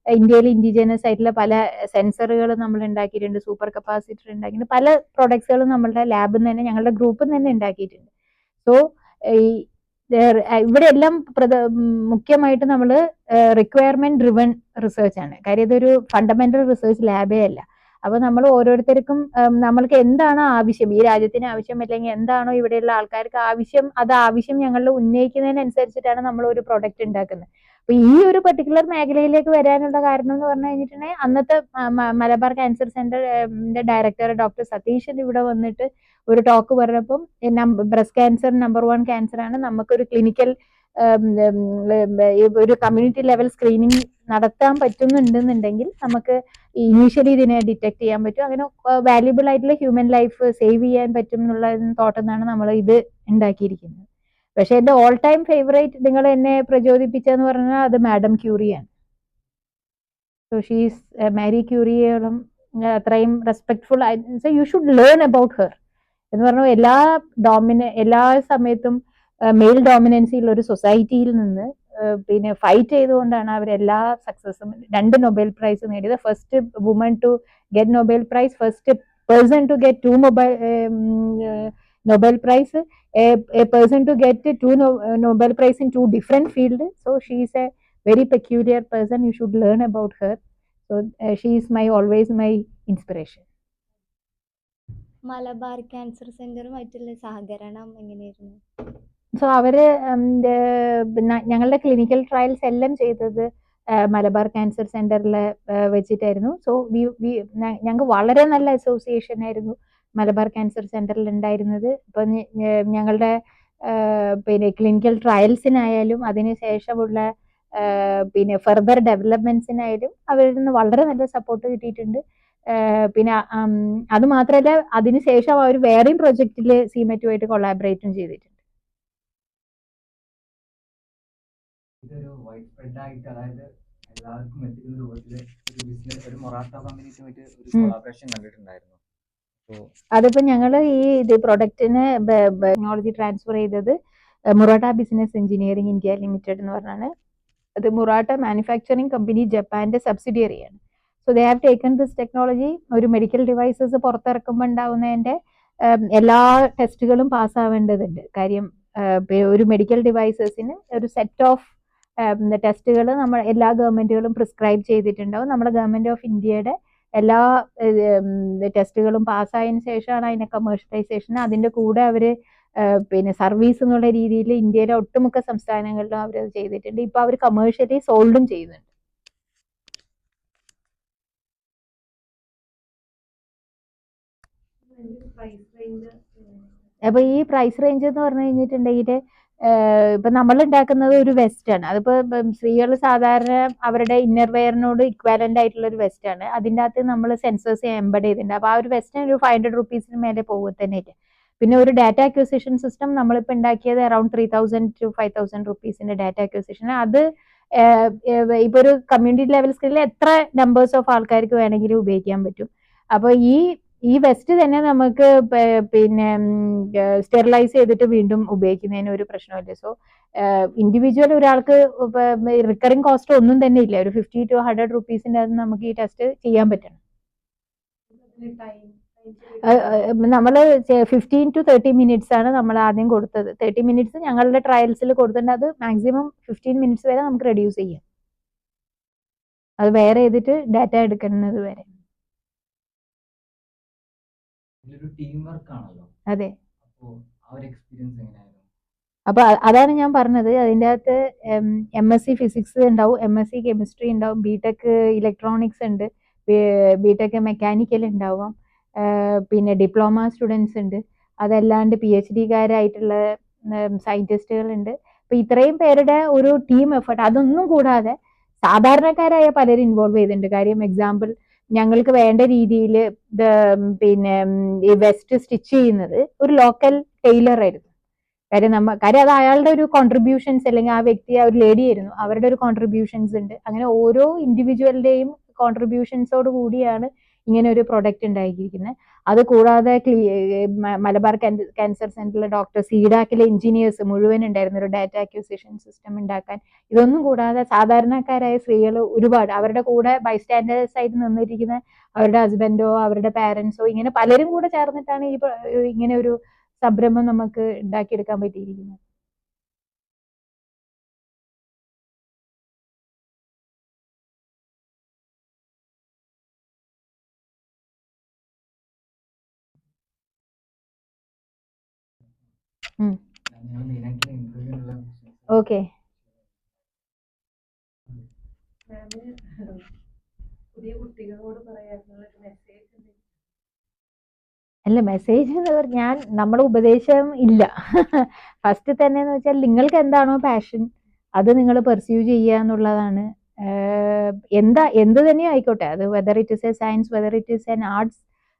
ഇന്ത്യയിൽ ഇൻഡിജിനസ് ആയിട്ടുള്ള പല സെൻസറുകൾ നമ്മൾ ഉണ്ടാക്കിയിട്ടുണ്ട്, സൂപ്പർ കപ്പാസിറ്റർ ഉണ്ടാക്കിയിട്ടുണ്ട്, പല പ്രോഡക്ട്സുകളും നമ്മളുടെ ലാബിൽ നിന്ന് തന്നെ ഞങ്ങളുടെ ഗ്രൂപ്പിൽ നിന്ന് തന്നെ ഉണ്ടാക്കിയിട്ടുണ്ട്. സോ ഇവിടെ എല്ലാം മുഖ്യമായിട്ട് നമ്മൾ റിക്വയർമെന്റ് ഡ്രിവൺ റിസർച്ച് ആണ്. കാര്യം ഇതൊരു ഫണ്ടമെന്റൽ റിസർച്ച് ലാബേ അല്ല. അപ്പൊ നമ്മൾ ഓരോരുത്തർക്കും നമ്മൾക്ക് എന്താണ് ആവശ്യം, ഈ രാജ്യത്തിന് ആവശ്യം, അല്ലെങ്കിൽ എന്താണോ ഇവിടെയുള്ള ആൾക്കാർക്ക് ആവശ്യം, അത് ആവശ്യം ഞങ്ങൾ ഉന്നയിക്കുന്നതിനനുസരിച്ചിട്ടാണ് നമ്മൾ ഒരു പ്രൊഡക്റ്റ് ഉണ്ടാക്കുന്നത്. അപ്പൊ ഈ ഒരു പെർട്ടിക്കുലർ മേഖലയിലേക്ക് വരാനുള്ള കാരണം എന്ന് പറഞ്ഞു കഴിഞ്ഞിട്ടുണ്ടെങ്കിൽ അന്നത്തെ മലബാർ ക്യാൻസർ സെന്ററിന്റെ ഡയറക്ടർ ഡോക്ടർ സതീശൻ ഇവിടെ വന്നിട്ട് ഒരു ടോക്ക് പറഞ്ഞപ്പം ബ്രസ്റ്റ് ക്യാൻസർ നമ്പർ 1 ക്യാൻസർ ആണ്, നമുക്കൊരു ക്ലിനിക്കൽ ഒരു കമ്മ്യൂണിറ്റി ലെവൽ സ്ക്രീനിങ് നടത്താൻ പറ്റുന്നുണ്ടെന്നുണ്ടെങ്കിൽ നമുക്ക് ഇനീഷ്യലി ഇതിനെ ഡിറ്റക്ട് ചെയ്യാൻ പറ്റും, അങ്ങനെ വാല്യുബിൾ ആയിട്ടുള്ള ഹ്യൂമൻ ലൈഫ് സേവ് ചെയ്യാൻ പറ്റും എന്നുള്ള തോട്ടെന്നാണ് നമ്മൾ ഇത് ഉണ്ടാക്കിയിരിക്കുന്നത്. പക്ഷെ എന്റെ ഓൾ ടൈം ഫേവറേറ്റ് നിങ്ങൾ എന്നെ പ്രചോദിപ്പിച്ചെന്ന് പറഞ്ഞാൽ അത് മാഡം ക്യൂറിയാണ്. സോ ഷീസ് മാരി ക്യൂറിയോളം അത്രയും റെസ്പെക്ട്ഫുൾ ആയി. So you should learn about her എന്ന് പറഞ്ഞു. എല്ലാ സമയത്തും മെയിൽ ഡോമിനൻസി ഉള്ള ഒരു സൊസൈറ്റിയിൽ നിന്ന് പിന്നെ ഫൈറ്റ് ചെയ്തുകൊണ്ടാണ് അവരെല്ലാ സക്സസും 2 നൊബേൽ പ്രൈസ് നേടിയത്. First woman to get Nobel prize, first person to get 2 Nobel prize, a person to get 2 Nobel Prize in 2 different fields. So she is a very peculiar person. You should learn about her. So she is always my inspiration. Malabar cancer സെന്ററുമായിട്ടുള്ള സഹകരണം എങ്ങനെയായിരുന്നു? സോ അവര് ഞങ്ങളുടെ ക്ലിനിക്കൽ ട്രയൽസ് എല്ലാം ചെയ്തത് മലബാർ ക്യാൻസർ സെന്ററിൽ വെച്ചിട്ടായിരുന്നു. സോ ഞങ്ങൾക്ക് വളരെ നല്ല അസോസിയേഷൻ ആയിരുന്നു മലബാർ ക്യാൻസർ സെന്ററിൽ ഉണ്ടായിരുന്നത്. ഇപ്പൊ ഞങ്ങളുടെ പിന്നെ ക്ലിനിക്കൽ ട്രയൽസിനായാലും അതിനുശേഷമുള്ള പിന്നെ ഫർദർ ഡെവലപ്മെന്റ്സിനായാലും അവരിൽ നിന്ന് വളരെ നല്ല സപ്പോർട്ട് കിട്ടിയിട്ടുണ്ട്. പിന്നെ അത് മാത്രമല്ല, അതിനുശേഷം അവർ വേറെയും പ്രൊജക്റ്റിൽ സിമെറ്റുമായിട്ട് കൊളാബറേറ്റും ചെയ്തിട്ടുണ്ട്. ഇതൊരു വൈഡ് സ്പ്രെഡ് ആയിട്ട്, അതായത് എല്ലാവർക്കും എത്തിക്കുന്ന രൂപത്തിൽ ഒരു ബിസിനസ്, ഒരു മൊറാട്ട കമ്പനിയുമായിട്ട് ഒരു കൊളാബറേഷൻ കണ്ടിട്ടുണ്ടായിരുന്നു. അതിപ്പോ ഞങ്ങൾ ഈ പ്രൊഡക്റ്റിന് ടെക്നോളജി ട്രാൻസ്ഫർ ചെയ്തത് Murata business engineering India limited എന്ന് പറഞ്ഞാണ്. അത് മുറാട്ട മാനുഫാക്ചറിംഗ് കമ്പനി ജപ്പാന്റെ സബ്സിഡിയറിയാണ്. So they have taken this technology. ഒരു മെഡിക്കൽ ഡിവൈസസ് പുറത്തിറക്കുമ്പോൾ ഉണ്ടാവുന്നതിന്റെ എല്ലാ ടെസ്റ്റുകളും പാസ്സാവേണ്ടതുണ്ട്. കാര്യം ഒരു മെഡിക്കൽ ഡിവൈസസിന് ഒരു സെറ്റ് ഓഫ് ടെസ്റ്റുകൾ നമ്മൾ എല്ലാ ഗവൺമെന്റുകളും പ്രിസ്ക്രൈബ് ചെയ്തിട്ടുണ്ടാവും. നമ്മുടെ ഗവൺമെന്റ് ഓഫ് ഇന്ത്യയുടെ എല്ലാ ടെസ്റ്റുകളും പാസ്സായതിനു ശേഷമാണ് അതിന്റെ കമേഴ്ഷ്യലൈസേഷൻ. അതിന്റെ കൂടെ അവര് പിന്നെ സർവീസ് എന്നുള്ള രീതിയിൽ ഇന്ത്യയിലെ ഒട്ടുമിക്ക സംസ്ഥാനങ്ങളിലും അവരത് ചെയ്തിട്ടുണ്ട്. ഇപ്പൊ അവർ കമേഴ്ഷ്യലി സോൾഡും ചെയ്യുന്നുണ്ട്. അപ്പൊ ഈ പ്രൈസ് റേഞ്ച് എന്ന് പറഞ്ഞു കഴിഞ്ഞിട്ടുണ്ടെങ്കിൽ ഇപ്പൊ നമ്മൾ ഉണ്ടാക്കുന്നത് ഒരു വെസ്റ്റ് ആണ്. അതിപ്പോ സ്ത്രീകൾ സാധാരണ അവരുടെ ഇന്നർ വെയറിനോട് ഇക്വാലന്റ് ആയിട്ടുള്ള ഒരു വെസ്റ്റ് ആണ്. അതിൻ്റെ അകത്ത് നമ്മൾ സെൻസേഴ്സ് എംബഡ് ചെയ്തിട്ടുണ്ട്. അപ്പൊ ആ ഒരു വെസ്റ്റിന് ഒരു 500 rupees മേലെ പോകുക തന്നെ ഇല്ല. പിന്നെ ഒരു ഡാറ്റ അക്വിസിഷൻ സിസ്റ്റം നമ്മളിപ്പോൾ ഉണ്ടാക്കിയത് around 3000 to 5000 rupees data acquisition. അത് ഇപ്പൊ ഒരു കമ്മ്യൂണിറ്റി ലെവൽ സ്കില്ലിൽ എത്ര നമ്പേഴ്സ് ഓഫ് ആൾക്കാർക്ക് വേണമെങ്കിലും ഉപയോഗിക്കാൻ പറ്റും. അപ്പൊ ഈ ഈ വെസ്റ്റ് തന്നെ നമുക്ക് പിന്നെ സ്റ്റെറിലൈസ് ചെയ്തിട്ട് വീണ്ടും ഉപയോഗിക്കുന്നതിന് ഒരു പ്രശ്നമില്ല. സോ ഇൻഡിവിജ്വൽ ഒരാൾക്ക് റിക്കറിംഗ് കോസ്റ്റ് ഒന്നും തന്നെ ഇല്ല. ഒരു 50 to 100 റുപ്പീസിന്റെ അത് നമുക്ക് ഈ ടെസ്റ്റ് ചെയ്യാൻ പറ്റണം. നമ്മൾ 15 to 30 മിനിറ്റ്സ് ആണ് നമ്മൾ ആദ്യം കൊടുത്തത്. 30 മിനിറ്റ്സ് ഞങ്ങളുടെ ട്രയൽസിൽ കൊടുത്തിട്ടുണ്ട്. അത് മാക്സിമം 15 മിനിറ്റ്സ് വരെ നമുക്ക് റെഡ്യൂസ് ചെയ്യാം, അത് വേറെ ചെയ്തിട്ട് ഡാറ്റ എടുക്കുന്നത് വരെ. ഇതിലൊരു ടീം വർക്ക് ആണല്ലോ. അതെ. അപ്പോൾ ആ ഒരു എക്സ്പീരിയൻസ് എങ്ങനെയായിരുന്നു? അപ്പൊ അതാണ് ഞാൻ പറഞ്ഞത്. അതിൻ്റെ അകത്ത് MSc ഫിസിക്സ് ഉണ്ടാവും, MSc കെമിസ്ട്രി ഉണ്ടാവും, BTech ഇലക്ട്രോണിക്സ് ഉണ്ട്, BTech മെക്കാനിക്കൽ ഉണ്ടാവും, പിന്നെ ഡിപ്ലോമ സ്റ്റുഡൻസ് ഉണ്ട്, അതല്ലാണ്ട് PhD-കാരായിട്ടുള്ള സയന്റിസ്റ്റുകൾ ഉണ്ട്. അപ്പൊ ഇത്രയും പേരുടെ ഒരു ടീം എഫേർട്ട്, അതൊന്നും കൂടാതെ സാധാരണക്കാരായ പലരും ഇൻവോൾവ് ചെയ്തിട്ടുണ്ട്. കാര്യം എക്സാമ്പിൾ, ഞങ്ങൾക്ക് വേണ്ട രീതിയിൽ പിന്നെ ഈ വെസ്റ്റ് സ്റ്റിച്ച് ചെയ്യുന്നത് ഒരു ലോക്കൽ ടൈലർ ആയിരുന്നു. കാര്യം അത് അയാളുടെ ഒരു കോൺട്രിബ്യൂഷൻസ്, അല്ലെങ്കിൽ ആ വ്യക്തി, ആ ഒരു ലേഡി ആയിരുന്നു, അവരുടെ ഒരു കോൺട്രിബ്യൂഷൻസ് ഉണ്ട്. അങ്ങനെ ഓരോ ഇൻഡിവിജ്വലിന്റെയും കോൺട്രിബ്യൂഷൻസോട് കൂടിയാണ് ഇങ്ങനെ ഒരു പ്രൊഡക്റ്റ് ഉണ്ടാക്കിയിരിക്കുന്നത്. അത് കൂടാതെ മലബാർ ക്യാൻസർ സെന്ററിലെ ഡോക്ടർ, സീഡാക്കിലെ എഞ്ചിനീയേഴ്സ് മുഴുവൻ ഉണ്ടായിരുന്നു ഒരു ഡാറ്റ അക്വിസിഷൻ സിസ്റ്റം ഉണ്ടാക്കാൻ. ഇതൊന്നും കൂടാതെ സാധാരണക്കാരായ സ്ത്രീകൾ ഒരുപാട്, അവരുടെ കൂടെ ബൈസ്റ്റാൻഡേഴ്സ് ആയിട്ട് നിന്നിരിക്കുന്ന അവരുടെ ഹസ്ബൻഡോ അവരുടെ പാരന്റ്സോ, ഇങ്ങനെ പലരും കൂടെ ചേർന്നിട്ടാണ് ഇങ്ങനെ ഒരു സംരംഭം നമുക്ക് ഉണ്ടാക്കിയെടുക്കാൻ പറ്റിയിരിക്കുന്നത്. ഞങ്ങൾ മെയിനായിട്ടുള്ള ഇന്റർവ്യൂവിനുള്ള ഓക്കെ. പുതിയ കുട്ടികളോട് പറയാനുള്ള ഒരു മെസ്സേജ് അല്ല, മെസ്സേജ് എന്ന് പറഞ്ഞാൽ നമ്മുടെ ഉപദേശം ഇല്ല. ഫസ്റ്റ് തന്നെ എന്ന് വെച്ചാൽ നിങ്ങൾക്ക് എന്താണോ പാഷൻ അത് നിങ്ങൾ പെർസ്യൂ ചെയ്യുക എന്നുള്ളതാണ്. എന്ത് തന്നെയോ ആയിക്കോട്ടെ, അത് whether it is A science, whether it is an arts,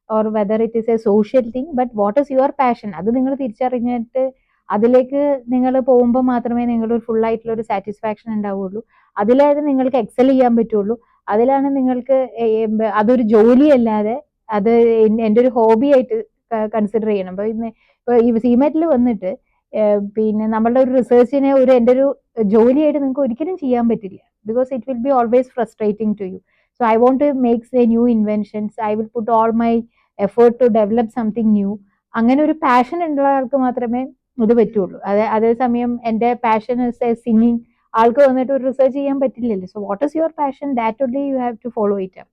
or whether it is A social thing, but what is your passion അത് നിങ്ങൾ തിരിച്ചറിഞ്ഞിട്ട് അതിലേക്ക് നിങ്ങൾ പോകുമ്പോൾ മാത്രമേ നിങ്ങളൊരു ഫുൾ ആയിട്ടുള്ള ഒരു സാറ്റിസ്ഫാക്ഷൻ ഉണ്ടാവുള്ളൂ. അതിലായത് നിങ്ങൾക്ക് എക്സൽ ചെയ്യാൻ പറ്റുള്ളൂ. അതിലാണ് നിങ്ങൾക്ക് അതൊരു ജോലിയല്ലാതെ അത് എൻ്റെ ഒരു ഹോബി ആയിട്ട് കൺസിഡർ ചെയ്യണം. ഇപ്പൊ ഈ സിമെറ്റിൽ വന്നിട്ട് പിന്നെ നമ്മളുടെ ഒരു റിസർച്ചിനെ എൻ്റെ ഒരു ജോലിയായിട്ട് നിങ്ങൾക്ക് ഒരിക്കലും ചെയ്യാൻ പറ്റില്ല. Because it will be always frustrating to you. So I want to makes a new inventions, I will put all my effort to develop something new. അങ്ങനെ ഒരു പാഷൻ ഉള്ള ആൾക്ക് മാത്രമേ ഇത് പറ്റുള്ളൂ. അതേസമയം എൻ്റെ പാഷൻ ഇസ് എ സിംഗിങ്, ആൾക്ക് വന്നിട്ട് ഒരു റിസർച്ച് ചെയ്യാൻ പറ്റില്ലല്ലോ. So what is your passion, that only you have to follow it.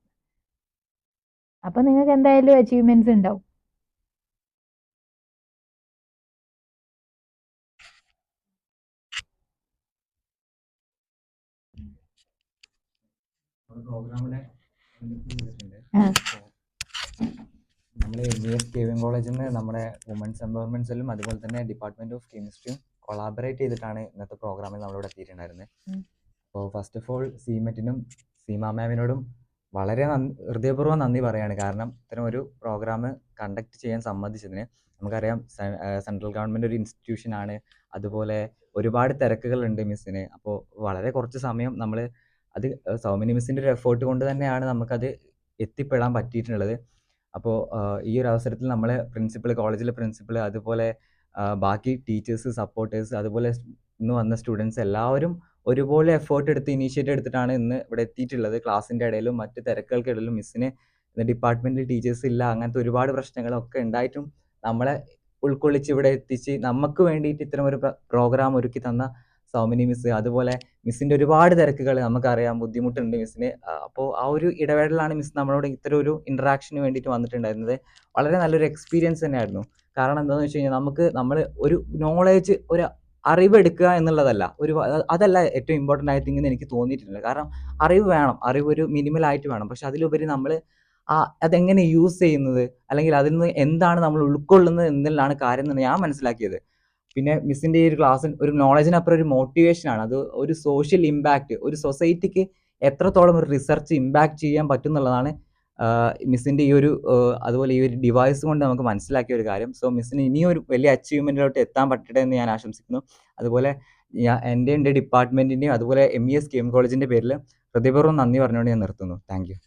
അപ്പൊ നിങ്ങൾക്ക് എന്തായാലും അച്ചീവ്മെന്റ്സ് ഉണ്ടാവും. പ്രോഗ്രാമിനെ ആ. നമ്മൾ MES KVM കോളേജിൽ നിന്ന് നമ്മുടെ വുമൻസ് എംപവർമെന്റ് സെല്ലും അതുപോലെ തന്നെ ഡിപ്പാർട്ട്മെന്റ് ഓഫ് കെമിസ്ട്രിയും കൊളാബറേറ്റ് ചെയ്തിട്ടാണ് ഇന്നത്തെ പ്രോഗ്രാമിൽ നമ്മളിവിടെ എത്തിയിട്ടുണ്ടായിരുന്നത്. അപ്പോൾ ഫസ്റ്റ് ഓഫ് ഓൾ സിമെറ്റിനും സീമ മാമിനോടും വളരെ ഹൃദയപൂർവ്വം നന്ദി പറയാണ്. കാരണം ഇത്തരം ഒരു പ്രോഗ്രാം കണ്ടക്ട് ചെയ്യാൻ സമ്മതിച്ചതിന്. നമുക്കറിയാം സെൻട്രൽ ഗവൺമെൻറ് ഒരു ഇൻസ്റ്റിറ്റ്യൂഷൻ ആണ്, അതുപോലെ ഒരുപാട് തിരക്കുകളുണ്ട് മിസ്സിന്. അപ്പോൾ വളരെ കുറച്ച് സമയം നമ്മൾ അത് സൗമിനി മിസ്സിൻ്റെ ഒരു എഫേർട്ട് കൊണ്ട് തന്നെയാണ് നമുക്കത് എത്തിപ്പെടാൻ പറ്റിയിട്ടുള്ളത്. അപ്പോൾ ഈ ഒരു അവസരത്തിൽ നമ്മളെ പ്രിൻസിപ്പൾ, കോളേജിലെ പ്രിൻസിപ്പൾ, അതുപോലെ ബാക്കി ടീച്ചേഴ്സ്, സപ്പോർട്ടേഴ്സ്, അതുപോലെ ഇന്ന് വന്ന സ്റ്റുഡൻസ് എല്ലാവരും ഒരുപോലെ എഫേർട്ട് എടുത്ത് ഇനീഷ്യേറ്റീവ് എടുത്തിട്ടാണ് ഇന്ന് ഇവിടെ എത്തിയിട്ടുള്ളത്. ക്ലാസ്സിൻ്റെ ഇടയിലും മറ്റ് തിരക്കുകൾക്കിടയിലും മിസ്സിന് ഡിപ്പാർട്ട്മെൻറ്റിൽ ടീച്ചേഴ്സ് ഇല്ല, അങ്ങനത്തെ ഒരുപാട് പ്രശ്നങ്ങളൊക്കെ ഉണ്ടായിട്ടും നമ്മളെ ഉൾക്കൊള്ളിച്ച് ഇവിടെ എത്തിച്ച് നമുക്ക് വേണ്ടിയിട്ട് ഇത്തരം ഒരു പ്രോഗ്രാം ഒരുക്കി തന്ന സൗമിനി മിസ്, അതുപോലെ മിസ്സിൻ്റെ ഒരുപാട് തിരക്കുകൾ നമുക്കറിയാം, ബുദ്ധിമുട്ടുണ്ട് മിസ്സിന്. അപ്പോൾ ആ ഒരു ഇടവേളയിലാണ് മിസ് നമ്മളോട് ഇത്തരം ഒരു ഇൻട്രാക്ഷന് വേണ്ടിയിട്ട് വന്നിട്ടുണ്ടായിരുന്നത്. വളരെ നല്ലൊരു എക്സ്പീരിയൻസ് തന്നെയായിരുന്നു. കാരണം എന്താണെന്ന് വെച്ച് കഴിഞ്ഞാൽ നമ്മൾ ഒരു നോളേജ്, ഒരു അറിവെടുക്കുക എന്നുള്ളതല്ല, അതല്ല ഏറ്റവും ഇമ്പോർട്ടൻ്റ് ആയ തിങ് എന്ന് എനിക്ക് തോന്നിയിട്ടുണ്ട്. കാരണം അറിവ് വേണം, അറിവ് ഒരു മിനിമലായിട്ട് വേണം, പക്ഷെ അതിലുപരി നമ്മൾ അതെങ്ങനെ യൂസ് ചെയ്യുന്നത്, അല്ലെങ്കിൽ അതിൽ നിന്ന് എന്താണ് നമ്മൾ ഉൾക്കൊള്ളുന്നത് എന്നതിലാണ് കാര്യം എന്ന് ഞാൻ മനസ്സിലാക്കിയത്. പിന്നെ മിസ്സിൻ്റെ ഈ ഒരു ക്ലാസ്സിൽ ഒരു നോളജിനപ്പുറം ഒരു മോട്ടിവേഷനാണ്. അത് ഒരു സോഷ്യൽ ഇമ്പാക്റ്റ്, ഒരു സൊസൈറ്റിക്ക് എത്രത്തോളം ഒരു റിസർച്ച് ഇമ്പാക്റ്റ് ചെയ്യാൻ പറ്റും എന്നുള്ളതാണ് മിസ്സിൻ്റെ ഈ ഒരു അതുപോലെ ഈ ഒരു ഡിവൈസ് കൊണ്ട് നമുക്ക് മനസ്സിലാക്കിയ ഒരു കാര്യം. സോ മിസ്സിന് ഇനിയും ഒരു വലിയ അച്ചീവ്മെൻറ്റിലോട്ട് എത്താൻ പറ്റട്ടെ എന്ന് ഞാൻ ആശംസിക്കുന്നു. അതുപോലെ എൻ്റെ ഡിപ്പാർട്ട്മെൻറ്റിൻ്റെയും അതുപോലെ MES KVM കോളേജിൻ്റെ പേരിൽ ഹൃദയപൂർവ്വം നന്ദി പറഞ്ഞുകൊണ്ട് ഞാൻ നിർത്തുന്നു. Thank you.